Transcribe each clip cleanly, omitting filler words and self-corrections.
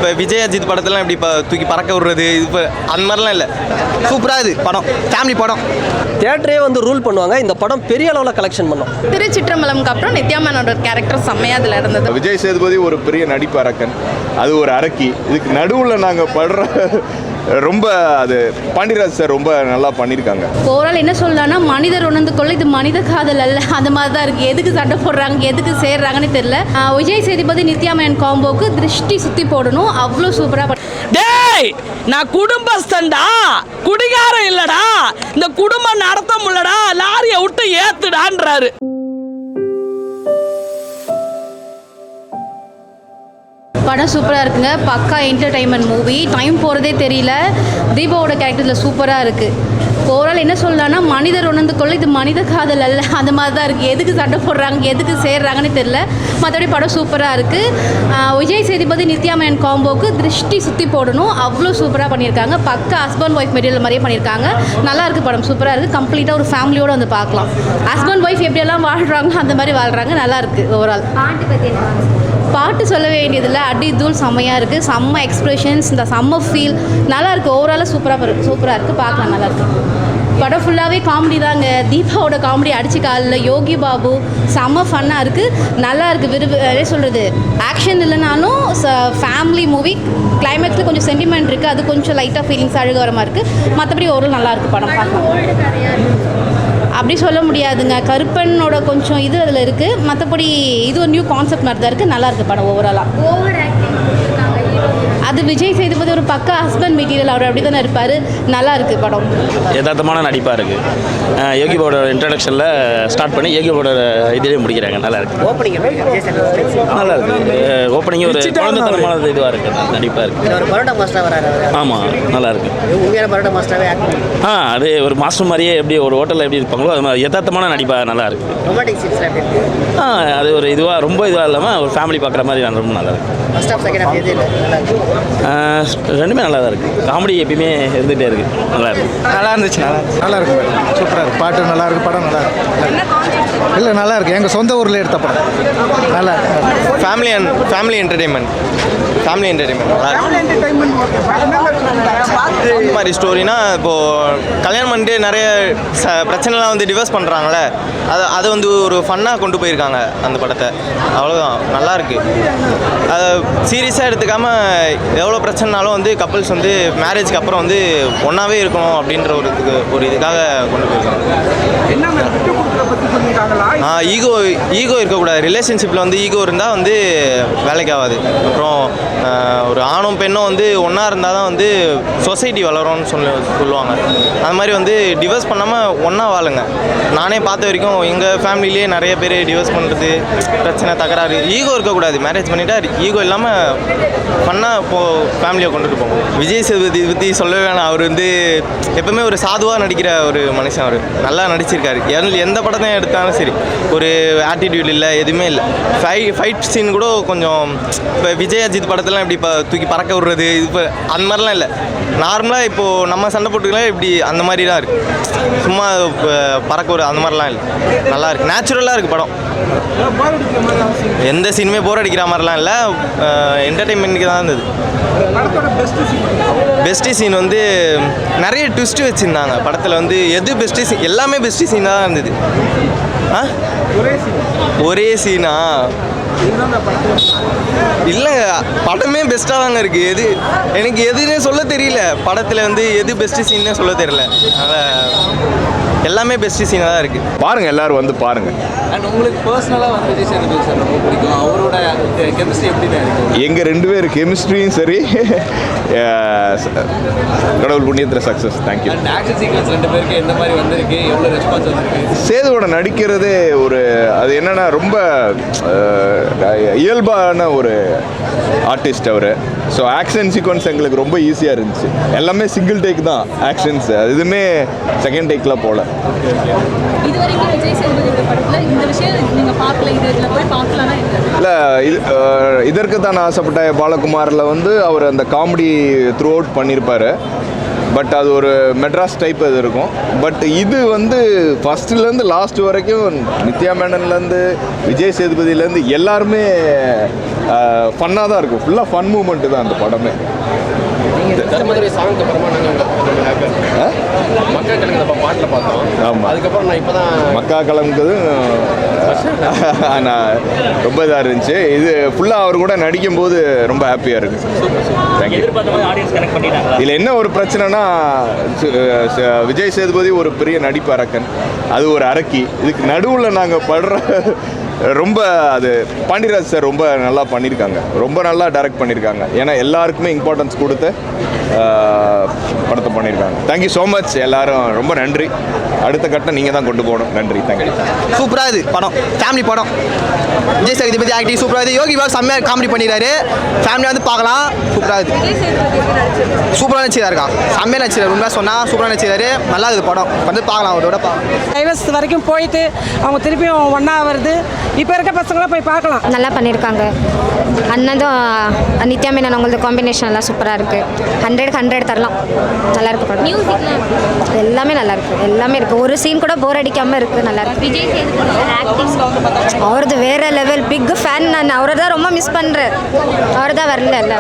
இப்போ விஜய் அஜித் படத்தெல்லாம் இப்படி இப்போ தூக்கி பறக்க விடுறது இது இப்போ அந்த மாதிரிலாம் இல்லை. சூப்பராக இது படம், ஃபேமிலி படம். தியேட்டரே வந்து ரூல் பண்ணுவாங்க. இந்த படம் பெரிய அளவில் கலெக்ஷன் பண்ணோம். திருச்சிற்றம்பலம்க்கு அப்புறம் நித்யா மேனோட கேரக்டர் செம்மையாக அதில் இருந்தது. விஜய் சேதுபதி ஒரு பெரிய நடிப்பு அரக்கன், அது ஒரு அரக்கி. இதுக்கு நடுவில் நாங்கள் படுற ரொம்ப அது பாண்டியராஜ் சார் ரொம்ப நல்லா பண்ணியிருக்காங்க. ஓவரால் என்ன சொல்லலாம்னா மனிதர் உணர்ந்து கொள்ள இது மனித காதல் அல்ல, அந்த மாதிரி தான் இருக்குது. எதுக்கு சண்டை போடுறாங்க எதுக்கு சேர்றாங்கன்னு தெரியல. விஜய் சேதுபதி நித்யா மேனன் காம்போக்கு திருஷ்டி சுற்றி போடணும், அவ்வளோ சூப்பராக. டேய் நான் குடும்பஸ்தன்டா, குடிகாரம் இல்லடா, இந்த குடும்பம் நடத்த முடியலடா, லாரியை விட்டு ஏத்துடான்றாரு. படம் சூப்பராக இருக்குங்க, பக்கா என்டர்டைன்மெண்ட் மூவி. டைம் போகிறதே தெரியல. தீபாவோட கேரக்டரில் சூப்பராக இருக்குது. ஓவரால் என்ன சொல்லலாம்னா மனிதர் உணர்ந்து கொள்ள இது மனித காதல் அல்ல, அந்த மாதிரி தான் இருக்குது. எதுக்கு சண்டை போடுறாங்க எதுக்கு சேர்றாங்கன்னு தெரியல. மற்றபடி படம் சூப்பராக இருக்குது. விஜய் சேதுபதி நித்யா மேனன் காம்போக்கு திருஷ்டி சுற்றி போடணும், அவ்வளோ சூப்பராக பண்ணியிருக்காங்க. பக்கா ஹஸ்பண்ட் ஒய்ஃப் மெட்டீரியல் மாதிரியே பண்ணியிருக்காங்க. நல்லா இருக்குது படம், சூப்பராக இருக்குது. கம்ப்ளீட்டாக ஒரு ஃபேமிலியோடு வந்து பார்க்கலாம். ஹஸ்பண்ட் ஒய்ஃப் எப்படியெல்லாம் வாழ்கிறாங்களோ அந்த மாதிரி வாழ்கிறாங்க. நல்லா இருக்குது. ஓவரால் பாட்டு சொல்ல வேண்டியதில்லை, அடி தூள் செம்மையாக இருக்குது. செம்ம எக்ஸ்ப்ரெஷன்ஸ், இந்த செம்ம ஃபீல் நல்லா இருக்குது. ஓவராலாக சூப்பராக இருக்குது, பார்க்கலாம். நல்லா இருக்குது. படம் ஃபுல்லாகவே காமெடி தாங்க. தீபாவோட காமெடி அடிச்சு காலில், யோகி பாபு செம்ம ஃபன்னாக இருக்குது. நல்லா இருக்குது. என்ன சொல்கிறது, ஆக்ஷன் இல்லைனாலும் ஃபேமிலி மூவி. கிளைமேக்ஸில் கொஞ்சம் சென்டிமெண்ட் இருக்குது, அது கொஞ்சம் லைட்டாக ஃபீலிங்ஸ் அழுக வர மாதிரி இருக்குது. மற்றபடி ஓவரால் நல்லாயிருக்கு படம், பார்க்கலாம். அப்படி சொல்ல முடியாதுங்க, கருப்பனோட கொஞ்சம் இது அதில் இருக்குது. மற்றபடி இது ஒரு நியூ கான்செப்ட் மாதிரி தான் இருக்குது. நல்லாயிருக்கு படம் ஓவராலாக. அது விஜய் சேதுபதி ஒரு பக்கா ஹஸ்பண்ட் மெட்டீரியல், அவர் அப்படி தானே இருப்பார். நல்லா இருக்குது படம். யதார்த்தமான நடிப்பாக இருக்குது. யோகி பாபோட இன்ட்ரடக்ஷனில் ஸ்டார்ட் பண்ணி யோகி பாபோட இதிலே முடிக்கிறாங்க. நல்லா இருக்குது. நல்லா இருக்குது. ஓப்பனிங் ஒரு குழந்தைத்தனமான இதுவாக இருக்குது, நடிப்பாக இருக்குது. ஆமாம், நல்லா இருக்குது. அது ஒரு மாஸ்டர் மாதிரியே எப்படி ஒரு ஹோட்டலில் எப்படி இருப்பாங்களோ அது மாதிரி யதார்த்தமான நடிப்பாக நல்லா இருக்குது. அது ஒரு இதுவாக ரொம்ப இதுவாக இல்லாமல் ஒரு ஃபேமிலி பார்க்குற மாதிரி ரொம்ப நல்லா இருக்குது. ரெண்டுமே நல்லா தான் இருக்குது. காமெடி எப்பயுமே இருந்துகிட்டே இருக்குது. நல்லா இருக்குது. நல்லா இருந்துச்சு. நல்லா இருக்கு, சூப்பராக இருக்குது. பாட்டு நல்லா இருக்குது, படம் நல்லா இருக்குது. இல்லை நல்லா இருக்குது, எங்கள் சொந்த ஊரில் எடுத்த படம். நல்லா இருக்கு. Family entertainment. இந்த மாதிரி ஸ்டோரினா இப்போது கல்யாணம் பண்ணிட்டு நிறைய பிரச்சனைலாம் வந்து டிவோர்ஸ் பண்ணுறாங்களே, அது வந்து ஒரு ஃபன்னாக கொண்டு போயிருக்காங்க அந்த படத்தை. அவ்வளோதான், நல்லாயிருக்கு. அதை சீரியஸாக எடுத்துக்காமல் எவ்வளோ பிரச்சனைனாலும் வந்து கப்புள்ஸ் வந்து மேரேஜ்க்கு அப்புறம் வந்து ஒன்றாவே இருக்கணும் அப்படின்ற ஒரு இதுக்காக கொண்டு போயிருக்காங்க. ஈகோ இருக்கக்கூடாது. ரிலேஷன்ஷிப்பில் வந்து ஈகோ இருந்தால் வந்து வேலைக்கு ஆகாது. அப்புறம் ஒரு ஆணும் பெண்ணும் வந்து ஒன்றா இருந்தால் தான் வந்து சொசைட்டி வளரும்னு சொல்லுவாங்க. அது மாதிரி வந்து டிவோர்ஸ் பண்ணாமல் ஒன்றா வாழுங்க. நானே பார்த்த வரைக்கும் எங்கள் ஃபேமிலியிலே நிறைய பேர் டிவோர்ஸ் பண்ணுறது, பிரச்சனை, தகராறு, ஈகோ இருக்கக்கூடாது. மேரேஜ் பண்ணிட்டா ஈகோ இல்லாமல் ஃபன்னாக இப்போது ஃபேமிலியை கொண்டுட்டு போகும். விஜய் சேதுபதி பற்றி சொல்லவே வேணாம். அவர் வந்து எப்பவுமே ஒரு சாதுவாக நடிக்கிற ஒரு மனுஷன். அவர் நல்லா நடிச்சிருக்காரு. எந்த படத்தையும் எடுத்தாலும் சரி, ஒரு ஆட்டிடியூட் இல்லை, எதுவுமே இல்லை. ஃபைட் சீன் கூட கொஞ்சம் இப்போ விஜய் அஜித் படத்தெல்லாம் இப்படி இப்போ தூக்கி பறக்க விடுறது இது இப்போ அந்த மாதிரிலாம் இல்லை. நார்மலாக இப்போது நம்ம சண்டை போட்டுக்கலாம் இப்படி அந்த மாதிரி தான் இருக்குது. சும்மா பறக்க விடுறது அந்த மாதிரிலாம் இல்லை. நல்லா இருக்குது, நேச்சுரலாக இருக்குது படம். எந்த சீனுமே போர் அடிக்கிற மாதிரிலாம் இல்லை, என்டர்டெயின்மெண்ட்டுக்கு தான் இருந்தது. பெஸ்ட்டு சீன் வந்து நிறைய ட்விஸ்ட்டு வச்சுருந்தாங்க படத்தில். வந்து எது பெஸ்ட்டு சீன், எல்லாமே பெஸ்ட்டு சீனாக தான் இருந்தது. ஒரே சீனா இல்லைங்க, படமே பெஸ்ட்டாக தாங்க இருக்குது. எனக்கு எதுன்னே சொல்ல தெரியல. படத்தில் வந்து எது பெஸ்ட்டு சீன்னே சொல்ல தெரியல. அதனால் எல்லாமே பெஸ்ட்டு சீனாக தான் இருக்குது. பாருங்கள், எல்லோரும் வந்து பாருங்கள். அண்ட் உங்களுக்கு பர்சனலாக வந்து விஜய் சேதுபதி சார் ரொம்ப பிடிக்கும். அவரோட கெமிஸ்ட்ரி எப்படி தான் இருக்குது? எங்கள் 2 பேர் கெமிஸ்ட்ரியும் சரி, கடவுள் புண்ணியத்தில் success. Thank you. And action sequence 2 பேருக்கு எந்த மாதிரி வந்திருக்கு, எவ்வளோ ரெஸ்பான்ஸ் வந்திருக்கு? சேதுவோட நடிக்கிறதே ஒரு அது என்னென்னா ரொம்ப இயல்பான ஒரு ஆர்டிஸ்ட் அவர். ஸோ ஆக்ஷன் சீக்வன்ஸ் எங்களுக்கு ரொம்ப ஈஸியாக இருந்துச்சு. எல்லாமே சிங்கிள் டேக் தான் ஆக்ஷன்ஸ், அது எதுவுமே செகண்ட் டேக்கில் போகல. இல்லை, இதற்கு தான் ஆசைப்பட்ட பாலகுமாரில் வந்து அவர் அந்த காமெடி த்ரூ அவுட் பண்ணியிருப்பார். பட் அது ஒரு மெட்ராஸ் டைப் அது இருக்கும். பட் இது வந்து ஃபஸ்ட்டுலேருந்து லாஸ்ட் வரைக்கும் நித்யா மேனன்லேருந்து விஜய் சேதுபதியிலேருந்து எல்லாருமே ஃபன்னாக தான் இருக்கும். ஃபுல்லாக ஃபன் மூமெண்ட்டு தான் அந்த படமே. பாட்டில் பார்த்தோம். ஆமாம், அதுக்கப்புறம் நான் இப்போ தான் மக்கா கலங்குது நான் ரொம்ப இதாக இருந்துச்சு. இது ஃபுல்லாக அவர் கூட நடிக்கும்போது ரொம்ப ஹாப்பியாக இருக்குது. தேங்க்யூ. இதில் என்ன ஒரு பிரச்சனைனா விஜய் சேதுபதி ஒரு பெரிய நடிப்பு அரக்கன், அது ஒரு அரக்கி. இதுக்கு நடுவில் நாங்கள் படுற ரொம்ப அது பாண்டியராஜ் சார் ரொம்ப நல்லா பண்ணியிருக்காங்க, ரொம்ப நல்லா டைரக்ட் பண்ணியிருக்காங்க. ஏன்னா எல்லாருக்குமே இம்பார்ட்டன்ஸ் கொடுத்து படத்தை பண்ணியிருக்காங்க. தேங்க்யூ ஸோ மச் எல்லாரும், ரொம்ப நன்றி. அடுத்த கட்டம் நீங்கள் தான் கொண்டு போகணும். நன்றி, தேங்க்யூ. சூப்பராக இது படம், ஃபேமிலி படம். விஜய் சேதுபதி ஆக்டிங் சூப்பராக இது. யோகி பாபு செம்மையாக காமெடி பண்ணிடுறாரு, ஃபேமிலியாக வந்து பார்க்கலாம். சூப்பராக இது, சூப்பராக நடிச்சிருக்காரு இருக்கான், செம்மையாக நடிச்சிருக்காரு. உண்மையாக சொன்னால் சூப்பராக நடிச்சிருக்காரு. நல்லா இது படம் வந்து பார்க்கலாம், அவரோட டைவர்ஸ் வரைக்கும் போயிட்டு அவங்க திருப்பியும் ஒன்றா வருது. இப்போ இருக்க பசங்களாம் போய் பார்க்கலாம். நல்லா பண்ணியிருக்காங்க. அண்ணதும் நித்யா மேனன் அவங்களது காம்பினேஷன் எல்லாம் சூப்பராக இருக்குது. 100க்கு 100 தரலாம். நல்லா இருக்கு படம். எல்லாமே நல்லா இருக்கு, எல்லாமே இருக்குது. ஒரு சீன் கூட போர் அடிக்காமல் இருக்குது, நல்லா இருக்கு. விஜய் சேதுபதி அவரது வேற லெவல், பிக் ஃபேன் நான். அவரை தான் ரொம்ப மிஸ் பண்ணுறேன். அவர் தான் வரல இல்லை,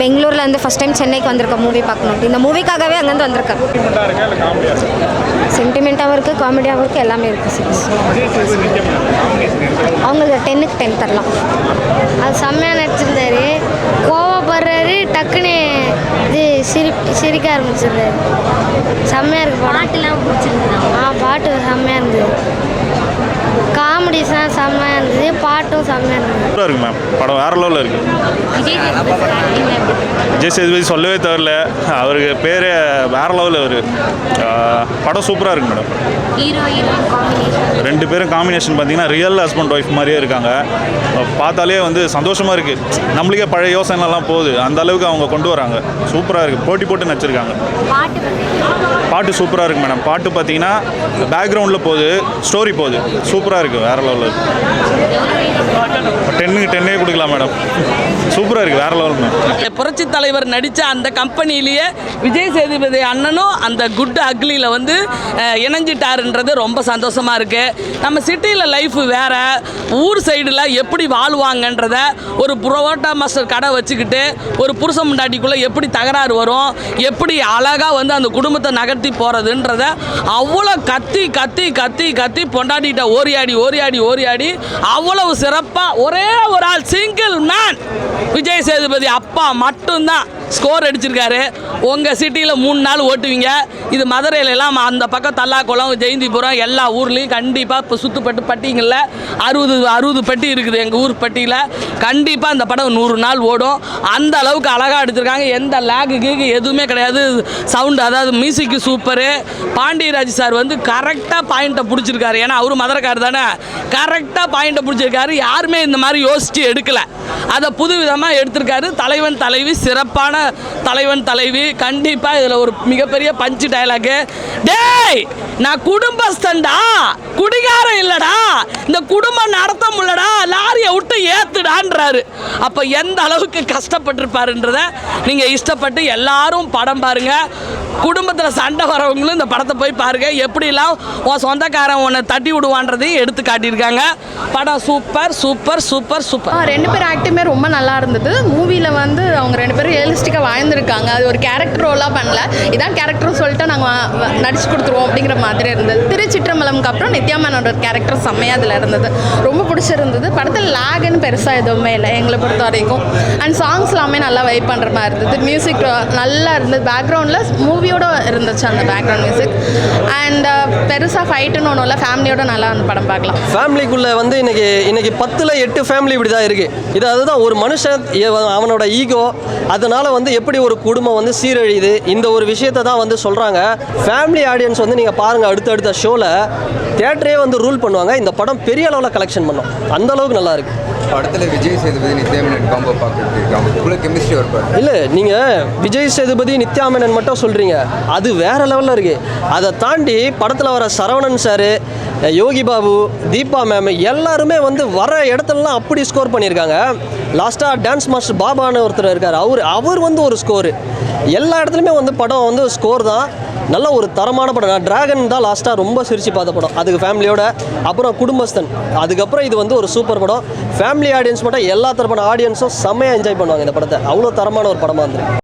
பெங்களூரில் வந்து ஃபஸ்ட் டைம் சென்னைக்கு வந்திருக்கேன் மூவி பார்க்கணும். இந்த மூவிக்காகவே அங்கேருந்து வந்திருக்கேன். சென்டிமெண்ட்டாகவும் இருக்குது, காமெடியாகவும் இருக்குது, எல்லாமே இருக்குது. அவங்களுக்கு 10க்கு 10 தரலாம். அது செம்மையாக நடிச்சிருந்தாரு. கோவப்படுறாரு, டக்குன்னு இது சிரிக்க ஆரம்பிச்சிருந்தாரு. செம்மையாக இருக்கு. பாட்டுலாம் பிடிச்சிருந்தது. பாட்டு செம்மையாக இருந்தது. காமெடிஸ்லாம் செம்மையாக இருந்தது, பாட்டும் செம்மையாக இருந்தது. சூப்பராக இருக்கு மேம், படம் வேறு லெவலில் இருக்குது. விஜய் சேதுபதி சொல்லவே தேவையில்ல, அவருக்கு பேர் வேறு லெவலில். அவர் படம் சூப்பராக இருக்குது மேடம். ரெண்டு பேரும் காம்பினேஷன் பார்த்தீங்கன்னா ரியல் ஹஸ்பண்ட் ஒய்ஃப் மாதிரியே இருக்காங்க. பார்த்தாலே வந்து சந்தோஷமாக இருக்குது. நம்மளுக்கே பழைய யோசனைலாம் போகுது, அந்த அளவுக்கு அவங்க கொண்டு வராங்க. சூப்பராக இருக்குது, போட்டி போட்டு நடிச்சிருக்காங்க. பாட்டு சூப்பராக இருக்குது மேடம். பாட்டு பார்த்தீங்கன்னா பேக்ரவுண்டில் போகுது, ஸ்டோரி போகுது, சூப்பராக இருக்குது, வேறு லெவலில் இருக்குது. 10க்கு 10 கொடுக்கலாம் மேடம். சூப்பராக இருக்குது, வேறு லெவல் மேம். புரட்சி தலைவர் நடித்த அந்த கம்பெனிலேயே விஜய் சேதுபதி அண்ணனும் அந்த குட் அக்லியில் வந்து இணைஞ்சிட்டாருன்றது ரொம்ப சந்தோஷமாக இருக்குது. நம்ம சிட்டியில் லைஃப் வேறு, ஊர் சைடில் எப்படி வாழ்வாங்கன்றத ஒரு புரோட்டா மாஸ்டர் கடை வச்சுக்கிட்டு ஒரு புருஷன் முண்டாட்டிக்குள்ளே எப்படி தகராறு வரும், எப்படி அழகாக வந்து அந்த குடும்பத்தை நகர்த்தி போகிறதுன்றத அவ்வளோ கத்தி கத்தி கத்தி கத்தி பொண்டாட்டிகிட்ட ஓரியாடி ஓரியாடி ஓரியாடி அவ்வளவு சிறப்பாக ஒரே ஒரு ஆள் சிங்கிள் மேன் விஜய் சேதுபதி அப்பா மட்டும்தான் ஸ்கோர் அடிச்சிருக்காரு. உங்கள் சிட்டியில் 3 நாள் ஓட்டுவீங்க. இது மதுரையிலலாம் அந்த பக்கம் தல்லாக்குளம், ஜெயந்திபுரம் எல்லா ஊர்லேயும் கண்டிப்பாக இப்போ சுற்றுப்பட்டு பட்டிங்களில் 60 பெட்டி இருக்குது. எங்கள் ஊர் பட்டியில் கண்டிப்பாக அந்த படம் 100 நாள் ஓடும். அந்த அளவுக்கு அழகாக எடுத்திருக்காங்க. எந்த லேக்கு எதுவுமே கிடையாது. சவுண்டு, அதாவது மியூசிக்கு சூப்பரு. பாண்டியராஜ் சார் வந்து கரெக்டாக பாயிண்ட்டை பிடிச்சிருக்காரு. ஏன்னா அவரு மதுரைக்கார் தானே, கரெக்டாக பாயிண்ட்டை பிடிச்சிருக்காரு. யாருமே இந்த மாதிரி யோசித்து எடுக்கலை, அதை புது விதமாக எடுத்திருக்காரு. தலைவன் தலைவி, சிறப்பான தலைவன் தலைவி. கண்டிப்பாக இதில் ஒரு மிகப்பெரிய பஞ்சு டயலாகு. டேய், நான் குடும்பஸ்தன்டா, குடிகாரம் இல்லடா, இந்த குடும்பம் நடத்த முடியலடா, லாரியை விட்டு ஏத்துடான்றாரு. அப்போ எந்த அளவுக்கு கஷ்டப்பட்டிருப்பாருன்றத நீங்கள் இஷ்டப்பட்டு எல்லாரும் படம் பாருங்கள். குடும்பத்தில் சண்டை வரவங்களும் இந்த படத்தை போய் பாருங்கள். எப்படிலாம் உன் சொந்தக்காரன் உன்னை தட்டி விடுவான்றதையும் எடுத்து காட்டியிருக்காங்க. படம் சூப்பர் சூப்பர் சூப்பர் சூப்பர். 2 பேர் ஆக்டிங்குமே ரொம்ப நல்லா இருந்தது. மூவியில் வந்து அவங்க 2 பேரும் ரியலிஸ்டிக்காக வாழ்ந்துருக்காங்க. அது ஒரு கேரக்டர் ரோலாக பண்ணல, இதான் கேரக்டர்னு சொல்லிட்டு நாங்கள் நடிச்சு கொடுத்துருவோம் அப்படிங்கிற மாதிரி இருந்தது. திருச்சிற்றம்பலம்க்கு அப்புறம் நித்யா மேனோட கேரக்டர் செம்மையாக அதில் இருந்தது, ரொம்ப பிடிச்சிருந்தது. படத்தில் லேக்னு பெருசாக எதுவுமே இல்லை எங்களை பொறுத்த வரைக்கும். அண்ட் சாங்ஸ் எல்லாமே நல்லா வைப் பண்ணுற மாதிரி இருந்தது. மியூசிக் நல்லா இருந்தது, பேக்ரவுண்டில் மூவியோட இருந்துச்சு அந்த பேக்ரவுண்ட் மியூசிக். அண்ட் பெருசாக ஃபைட்டுன்னு ஒன்றும் இல்லை, ஃபேமிலியோட நல்லா அந்த படம் பார்க்கலாம். ஃபேமிலிக்குள்ளே வந்து இன்னைக்கு 10ல் 8 ஃபேமிலி இப்படி தான் இருக்குது. இது அதுதான் ஒரு மனுஷன் அவனோட ஈகோ, அதனால் வந்து எப்படி ஒரு குடும்பம் வந்து சீரழியுது, இந்த ஒரு விஷயத்தை தான் வந்து சொல்கிறாங்க. ஃபேமிலி ஆடியன்ஸ் வந்து நீங்கள் பாருங்கள், அடுத்த ஷோவில் தியேட்டரே வந்து ரூல் பண்ணுவாங்க. இந்த படம் பெரிய அளவில் கலெக்ஷன் பண்ணோம், அந்த அளவுக்கு நல்லா இருக்குது. படத்தில் விஜய் சேதுபதி நித்யா மேனன் காம்போ பார்த்துட்டு அவங்களுக்குள்ள கெமிஸ்ட்ரி ஒர்க் இல்லை, நீங்கள் விஜய் சேதுபதி நித்யா மேனன் மட்டும் சொல்கிறீங்க, அது வேறு லெவலில் இருக்குது. அதை தாண்டி படத்தில் வர சரவணன் சார், யோகி பாபு, தீபா மேம் எல்லாருமே வந்து வர இடத்துலலாம் அப்படி ஸ்கோர் பண்ணியிருக்காங்க. லாஸ்ட்டாக டான்ஸ் மாஸ்டர் பாபான்னு ஒருத்தர் இருக்கார், அவர் வந்து ஒரு ஸ்கோரு. எல்லா இடத்துலையுமே வந்து படம் வந்து ஸ்கோர் தான். நல்ல ஒரு தரமான படம். நான் டிராகன் தான் லாஸ்ட்டாக ரொம்ப சிரிச்சு பார்த்த படம், அதுக்கு ஃபேமிலியோட. அப்புறம் குடும்பஸ்தன், அதுக்கப்புறம் இது வந்து ஒரு சூப்பர் படம். ஃபேமிலி ஆடியன்ஸ் மட்டும் எல்லா தரப்பான ஆடியன்ஸும் செம்மையாக என்ஜாய் பண்ணுவாங்க இந்த படத்தை. அவ்வளோ தரமான ஒரு படமாக இருந்தது.